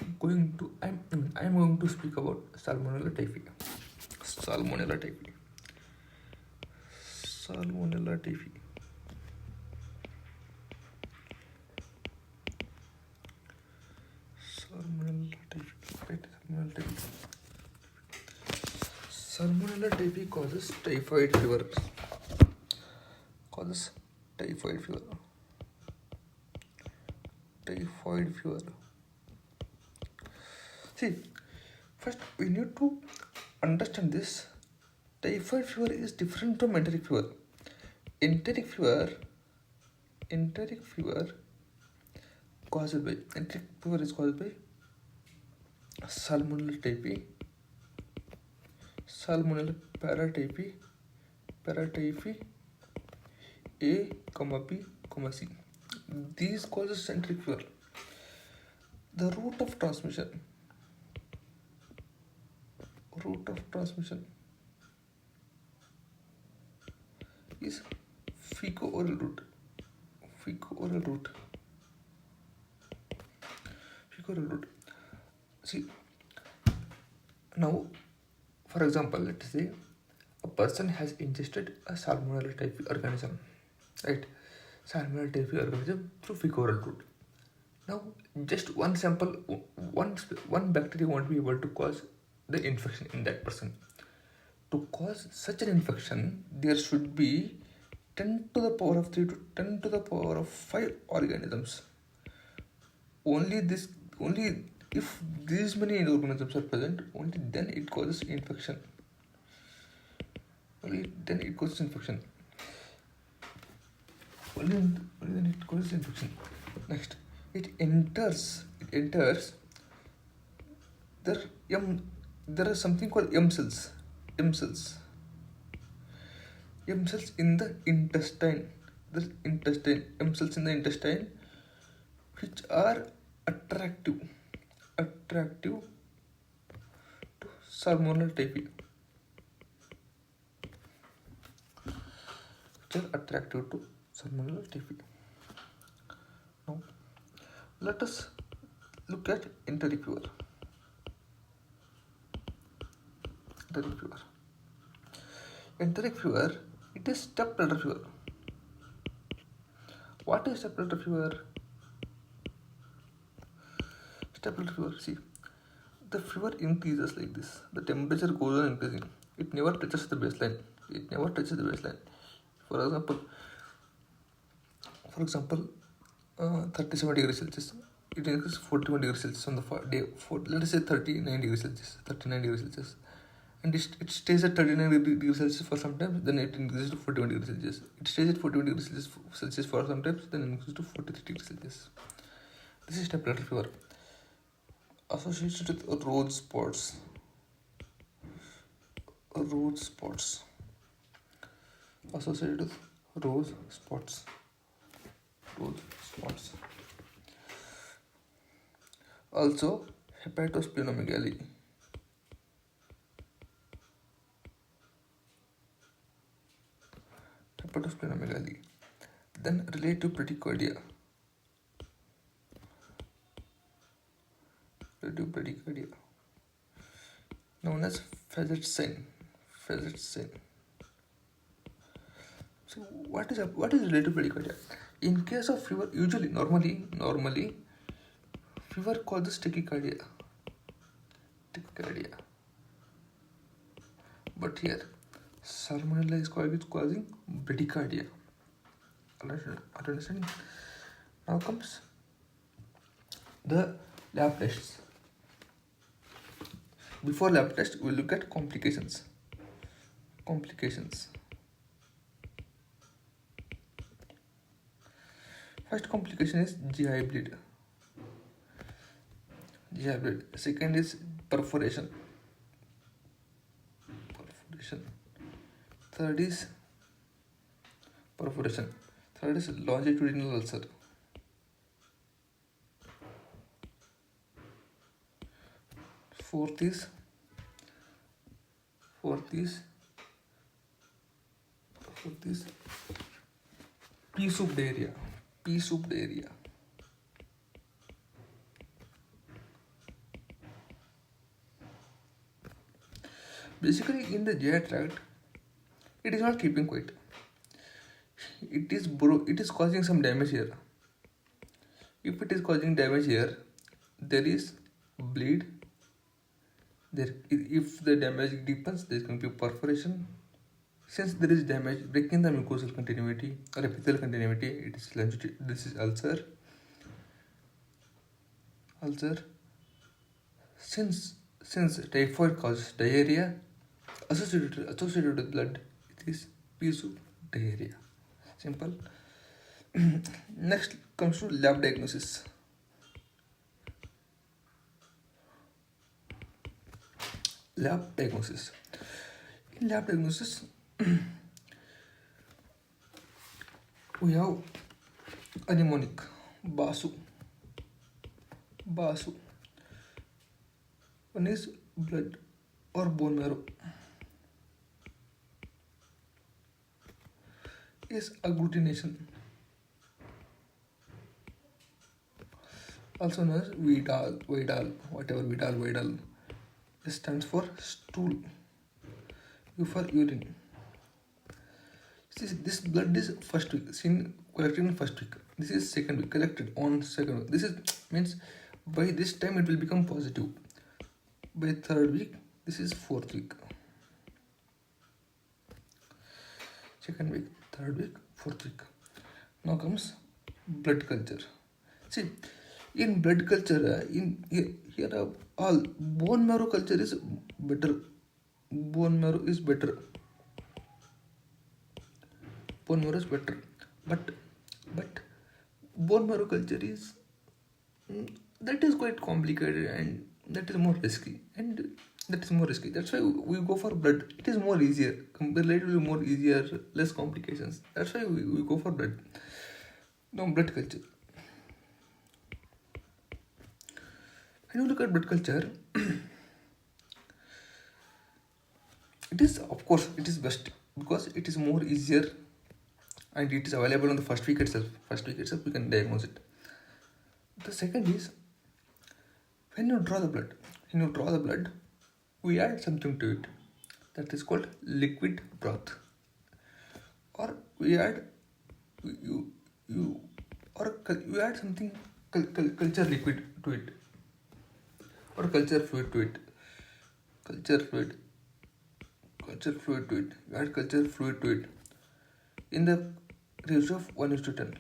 I'm going to speak about Salmonella typhi. Salmonella typhi. Salmonella typhi. Salmonella typhi. Right. Salmonella typhi. Salmonella typhi causes typhoid fever. Causes typhoid fever. Typhoid fever. See, first we need to understand this. Typhoid fever is different from enteric fever. Enteric fever is caused by Salmonella typhi, Salmonella paratyphi A, B, C. These causes enteric fever. The route of transmission is fecal-oral route. See, now, for example, let's say a person has ingested a Salmonella typhi organism, right? Salmonella typhi organism through fecal-oral route. Now, just one sample, one bacteria won't be able to cause the infection in that person. To cause such an infection, there should be 10 to the power of 3 to 10 to the power of 5 organisms. Only if these many organisms are present, only then it causes infection. Only then it causes infection. Next, it enters. There are something called M cells. M cells in the intestine. M cells in the intestine, which are attractive to Salmonella typhi. Now, let us look at enteric fever. Enteric fever, it is stepladder fever. What is stepladder fever? See, the fever increases like this. The temperature goes on increasing. It never touches the baseline. For example, 37 degrees Celsius. It increases 41 degrees Celsius on the day. Let us say 39 degrees Celsius. And it stays at 39 degrees Celsius for some time, then it increases to 41 degrees Celsius. It stays at 41 degrees Celsius for some time, then it increases to 43 degrees Celsius. This is stepladder fever. Associated with road spots. Associated with road spots. Also, hepatosplenomegaly. Then relative bradycardia. Known as Fazet sign. So what is relative bradycardia? In case of fever, normally fever causes tachycardia. But here, Salmonella is causing bradycardia. Understanding? Now comes the lab tests. Before lab test, we'll look at complications. First complication is GI bleed. Second is perforation. Third is longitudinal ulcer. Fourth is pea soup diarrhea. Basically, in the GI tract, it is not keeping quiet. It is causing some damage here. If it is causing damage here, there is bleed. There, if the damage deepens, there is going to be perforation. Since there is damage breaking the mucosal continuity or epithelial continuity, it is this is ulcer. Since typhoid causes diarrhea, associated with blood, it is pea soup diarrhea. Simple. Next comes to lab diagnosis. Lab diagnosis. In lab diagnosis, we have a mnemonic, BASU. One is blood or bone marrow. Is agglutination, also known as Vidal. This stands for stool. U for urine. This blood is first week, collected in first week. This is second week, collected on second week. This means by this time it will become positive. By third week, this is fourth week. Second week, third week, fourth week. Now comes blood culture. See, in blood culture, here all bone marrow culture is better. Bone marrow is better. But bone marrow culture is that is quite complicated and that is more risky. That's why we go for blood. It is more easier, relatively more easier, less complications. That's why we go for blood. Now blood culture. When you look at blood culture, it is best because it is more easier and it is available on the first week itself. We can diagnose it. The second is, when you draw the blood, we add something to it that is called liquid broth, or we add you add something culture liquid to it, or culture fluid to it. You add culture fluid to it in the ratio of 1:10.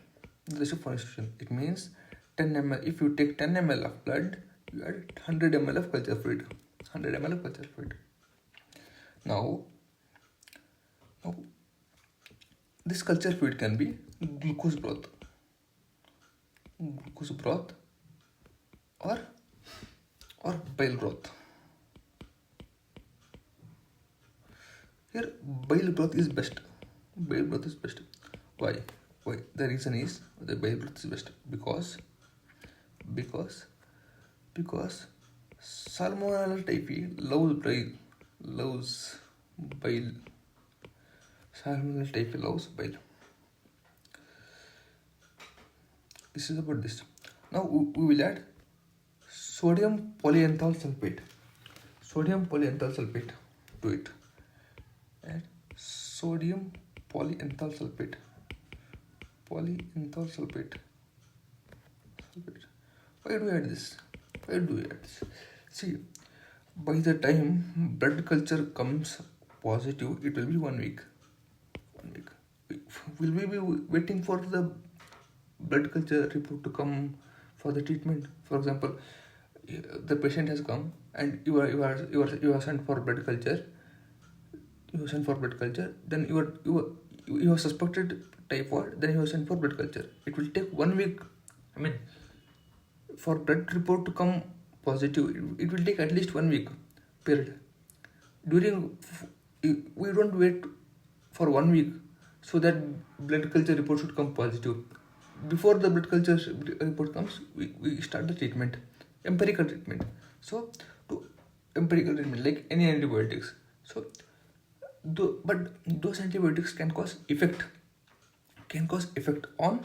It means 10 ml. If you take 10 ml of blood, you add 100 ml of culture fluid. Now, this culture fluid can be glucose broth or bile broth. Here, bile broth is best. Why? The reason is the bile broth is best because Salmonella typhi loves bile. Salmonella typhi loves bile. This is about this. Now we will add sodium polyethyl sulfate to it. Add sodium polyethyl sulfate. Why do we add this? See, by the time blood culture comes positive, it will be 1 week. Will we be waiting for the blood culture report to come for the treatment? For example, the patient has come and you are sent for blood culture. Then you are suspected typhoid. Then you are sent for blood culture. It will take 1 week. For blood report to come positive, it will take at least 1 week period. We don't wait for 1 week so that blood culture report should come positive. Before the blood culture report comes, we start the treatment, empirical treatment. So, empirical treatment like any antibiotics. So, but those antibiotics can cause effect on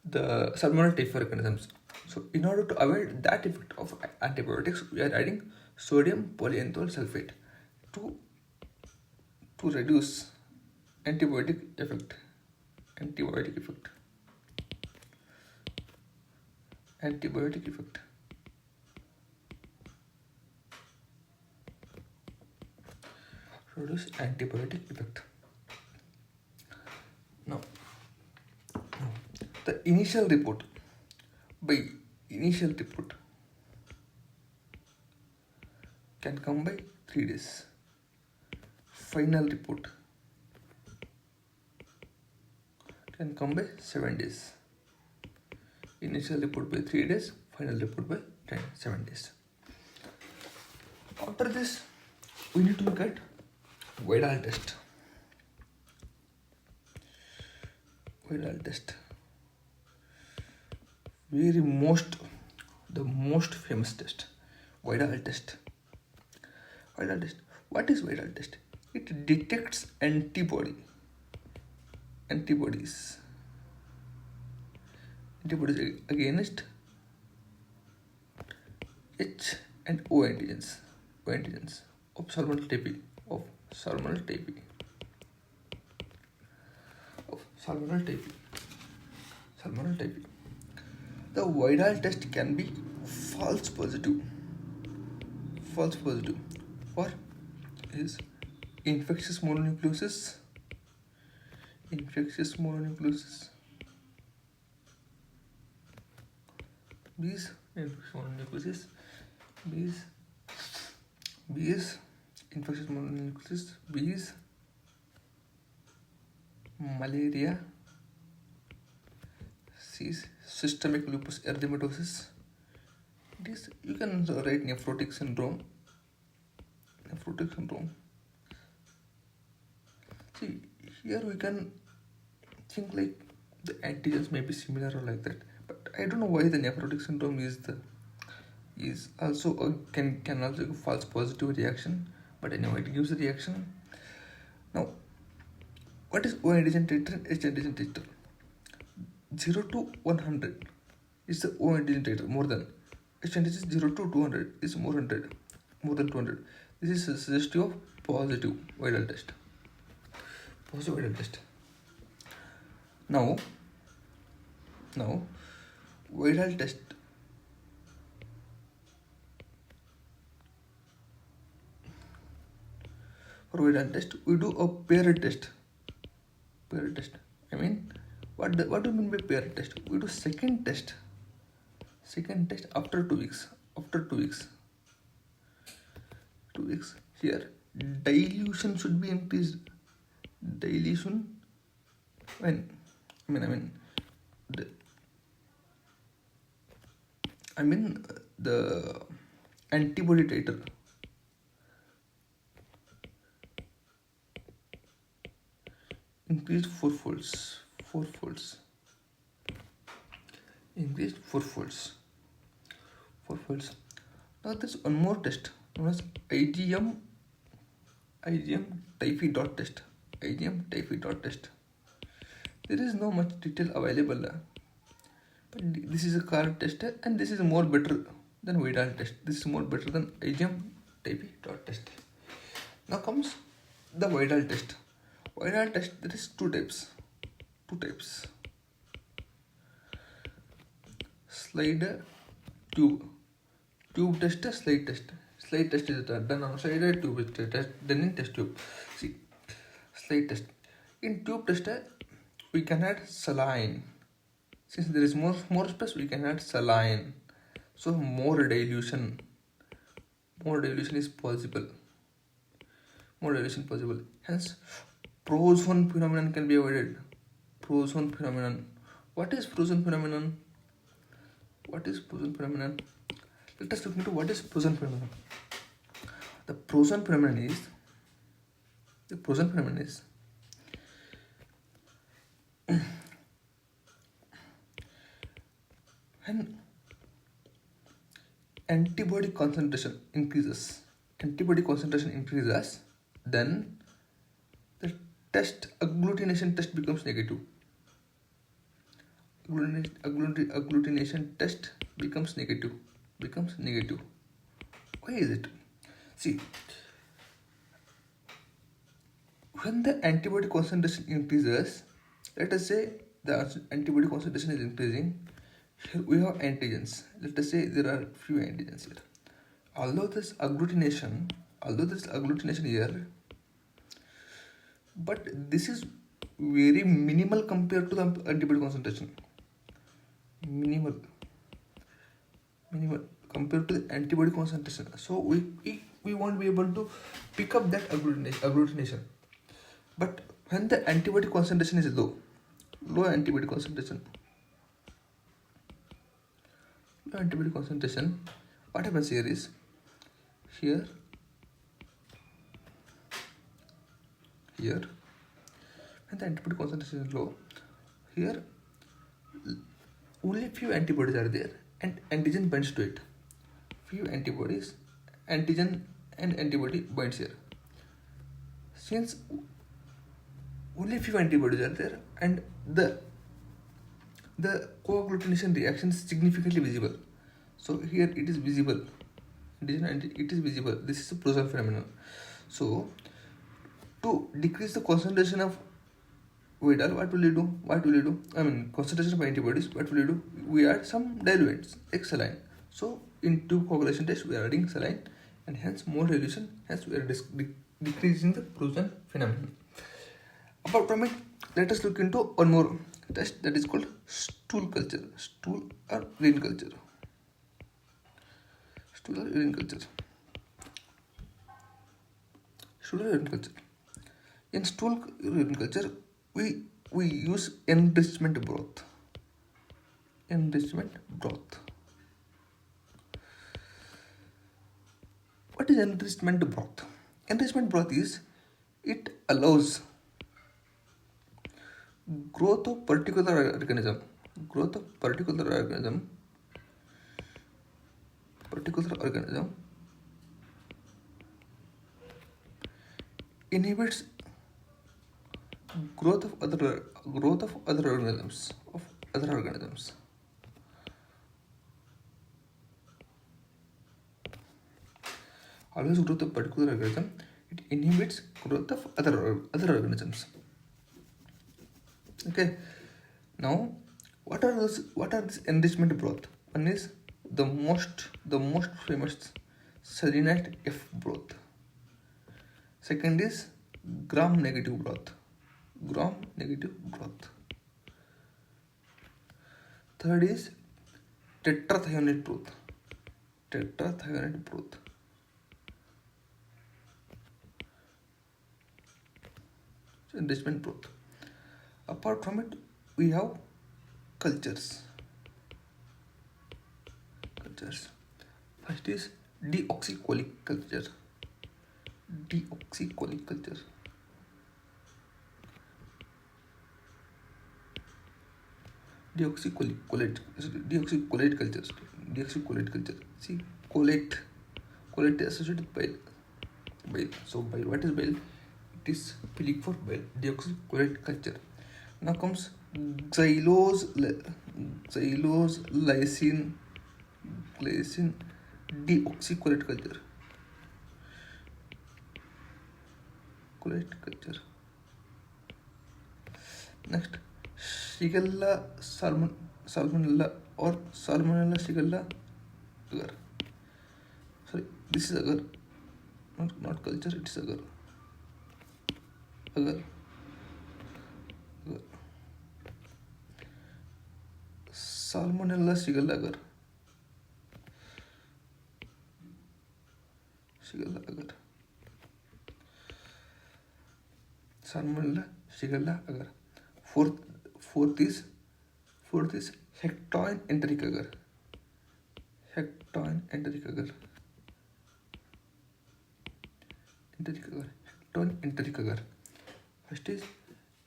the Salmonella typhi organisms. So, in order to avoid that effect of antibiotics, we are adding sodium polyethyl sulfate to to reduce antibiotic effect. Antibiotic effect. Antibiotic effect. Reduce antibiotic effect. Now, the initial report can come by 3 days. Final report can come by 7 days. Initial report by 3 days, final report by 7 days. After this, we need to look at viral test. Viral test. The most famous test. Viral test. Viral test. What is viral test? It detects antibodies against H and O antigens of Salmonella typhi. The viral test can be false positive for is infectious mononucleosis, B's infectious mononucleosis, B's malaria, C's systemic lupus erythematosus. This you can write nephrotic syndrome. See, here we can think like the antigens may be similar or like that, but I don't know why the nephrotic syndrome is also can also give false positive reaction, but anyway it gives a reaction. Now, what is O antigen titer and H antigen titer? 0 to 100 is the O antigen titer, more than H antigen 0 to 200 is more than 200. This is suggestive of positive viral test. Now viral test. For viral test, we do a paired test. I mean, what do you mean by paired test? We do second test after 2 weeks. Here, dilution should be increased. The antibody titer. Increased fourfolds. Now there's one more test known as IgM typhi dot test. There is no much detail available, but this is a correct test and this is more better than viral test. This is more better than IgM typhi dot test. Now comes the viral test. Viral test, there is two types. Slide tube test, slide test. Slide test is done on slide, tube test done in test tube. See, slide test. In tube test, we can add saline. Since there is more space, we can add saline. So more dilution is possible. Hence, prozone phenomenon can be avoided. What is prozone phenomenon? Let us look into what is prozone phenomenon. The prozone phenomenon is when antibody concentration increases, then the agglutination test becomes negative. Agglutination test becomes negative. Why is it? See, When the antibody concentration increases, let us say the antibody concentration is increasing. Here we have antigens. Let us say there are few antigens here. Although this agglutination here, but this is very minimal compared to the antibody concentration. Minimal compared to the antibody concentration. So we won't be able to pick up that agglutination. But when the antibody concentration is low antibody concentration, what happens here is, here when the antibody concentration is low, here only few antibodies are there and antigen binds to it. Few antibodies, antigen and antibody binds here. Since only few antibodies are there and the co-agglutination reaction is significantly visible. So here it is visible. It is visible. This is a Poisson phenomenon. So to decrease the concentration of Vidal, what will you do? I mean, concentration of antibodies, what will you do? We add some diluents, like saline. So in two coagulation test, we are adding saline and hence more dilution, hence we are decreasing the Poisson phenomenon. Apart from it, let us look into one more test, that is called stool culture. Stool or urine culture. In stool urine culture, we use enrichment broth. What is enrichment broth? Enrichment broth is, it allows growth of particular organism inhibits growth of other organisms. Always growth of particular organism, it inhibits growth of other organisms. Okay. Now, what are this enrichment broth? One is the most famous selenite F broth. Second is gram negative broth. Third is tetrathionate broth. Enrichment broth. Apart from it, we have cultures. First is deoxycholic culture. Deoxycholic culture. See, cholate is associated with bile. So bile, what is bile? It is philic for bile. Deoxycholate culture. Now comes xylose lysine deoxycholate culture. Next, Shigella salmonella or Salmonella shigella agar. Sorry, this is agar, not culture, it is agar. Salmonella shigella agar. Salmonella shigella agar. Fourth is hectoin enteric agar. First is,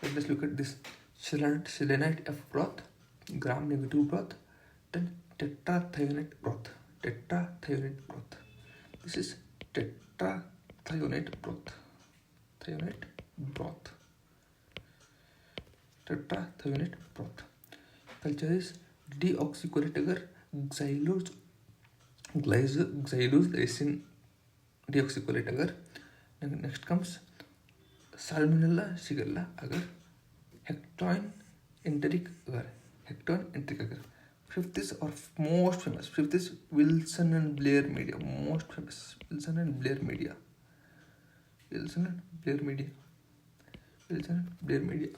let's look at this selenite F broth, gram negative broth, then tetrathionate broth. This is tetrathionate broth. Culture is deoxycholate agar, xylose lysine deoxycholate agar. Next comes Salmonella shigella agar hectoin enteric agar hectoin enteric agar. Fifth is or most famous. Fifth is Wilson and Blair media. Most famous. Wilson and Blair media. Wilson and Blair media. Wilson and Blair media.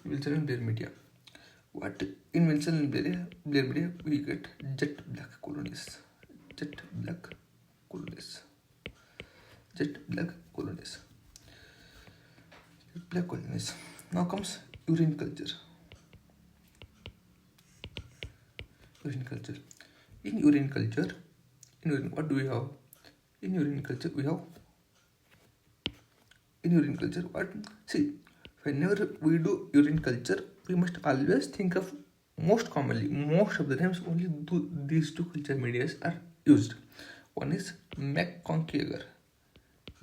Wilson and Blair media. What in Wilson and Blair media we get jet black colonies. Jet black colonies. Jet black colonies. Jet black colonies. Now comes urine culture. Urine culture. In urine culture, what do we have? In urine culture, we have. In urine culture, what? See, whenever we do urine culture, we must always think of most commonly, most of the times, only these two culture medias are used. One is McConkey agar.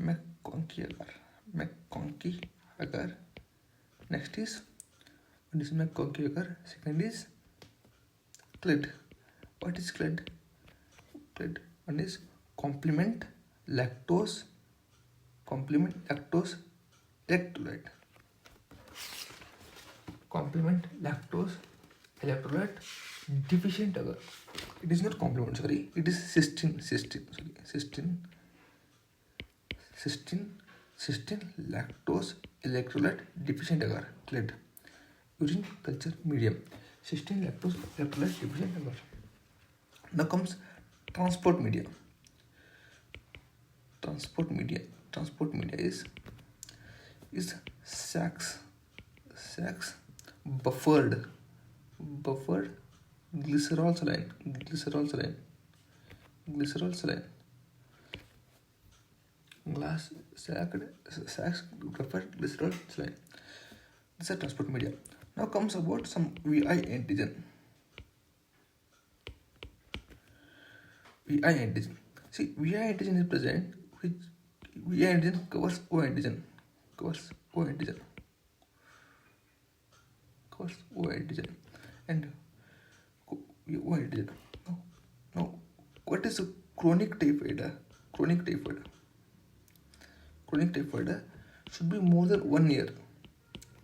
McConkey agar. McConkey agar. Next is one is McConkey agar. Second is CLED. What is CLED? CLED. One is complement lactose electrolyte. Complement lactose electrolyte deficient agar. It is not complement, sorry. It is cystine lactose electrolyte deficient agar. CLED. Urine culture medium. Cystine lactose electrolyte deficient agar. Now comes transport media. Transport media is sacs buffered glycerol saline glass sacs buffered glycerol saline. These are transport media. Now comes about some VI antigen. See, VI antigen is present, which VI antigen covers O antigen. And O antigen. Now, what is a chronic typhoid? Chronic typhoid should be more than 1 year.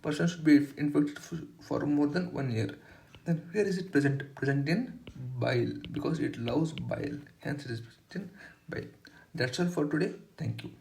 Person should be infected for more than 1 year. Then where is it present? Present in bile, because it loves bile. Hence it is present in bile. That's all for today. Thank you.